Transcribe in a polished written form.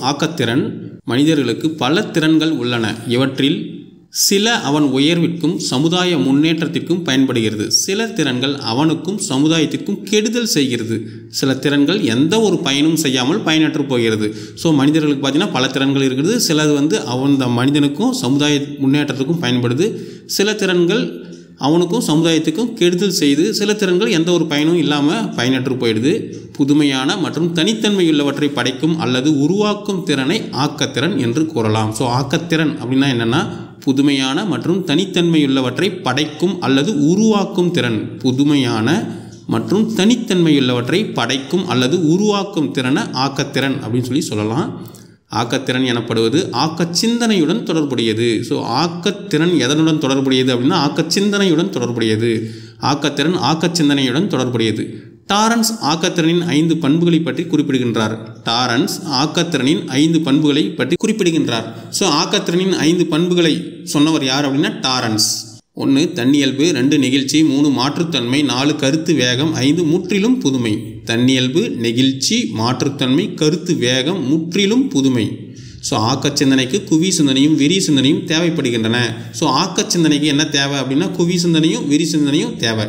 ஆக்கத்திறன். மனிதர்களுக்கு பல திறன்கள் உள்ளன. இவற்றில் சில அவன் உயர்விற்கும் சமுதாய முன்னேற்றத்திற்கும் பயன்படுகிறது. சில திறன்கள் அவனுக்கும் சமுதாயத்திற்கும் கெடுதல் செய்கிறது. சில திறன்கள் எந்த ஒரு பயனும் செய்யாமல் பயனற்று போகிறது. ஸோ மனிதர்களுக்கு பார்த்திங்கன்னா பல திறன்கள் இருக்குது. சிலது அந்த மனிதனுக்கும் சமுதாய முன்னேற்றத்துக்கும் பயன்படுது. சில திறன்கள் அவனுக்கும் சமுதாயத்துக்கும் கெடுதல் செய்து, சில திறன்கள் எந்த ஒரு பயனும் இல்லாமல் பயனற்று போயிடுது. புதுமையான மற்றும் தனித்தன்மையுள்ளவற்றை படைக்கும் அல்லது உருவாக்கும் திறனை ஆக்கத்திறன் என்று கூறலாம். ஸோ ஆக்கத்திறன் அப்படின்னா என்னென்னா, புதுமையான மற்றும் தனித்தன்மையுள்ளவற்றை படைக்கும் அல்லது உருவாக்கும் திறன். புதுமையான மற்றும் தனித்தன்மையுள்ளவற்றை படைக்கும் அல்லது உருவாக்கும் திறனை ஆக்கத்திறன் அப்படின்னு சொல்லலாம். ஆக்கத்திறன் எனப்படுவது ஆக்கச் சிந்தனையுடன் தொடர்புடையது. ஸோ ஆக்கத்திறன் எதனுடன் தொடர்புடையது அப்படின்னா ஆக்கச்சிந்தனையுடன் தொடர்புடையது. ஆக்கத்திறன் ஆக்கச்சிந்தனையுடன் தொடர்புடையது. டாரன்ஸ் ஆக்கத்திறனின் 5 பண்புகளை பற்றி குறிப்பிடுகின்றார். டாரன்ஸ் ஆக்கத்திறனின் 5 பண்புகளை பற்றி குறிப்பிடுகின்றார். ஸோ ஆக்கத்திறனின் 5 பண்புகளை சொன்னவர் யார் அப்படின்னா டாரன்ஸ். 1 தன்னியல்பு, 2 நெகிழ்ச்சி, 3 மாற்றுத்தன்மை, 4 கருத்து வேகம், 5 முற்றிலும் புதுமை. தன்னியல்பு, நெகிழ்ச்சி, மாற்றுத்தன்மை, கருத்து வேகம், முற்றிலும் புதுமை. ஸோ ஆக்க சிந்தனைக்கு குவி சிந்தனையும் விரி சிந்தனையும் தேவைப்படுகின்றன. ஸோ ஆக்க சிந்தனைக்கு என்ன தேவை அப்படின்னா குவி சிந்தனையும் விரி சிந்தனையும் தேவை.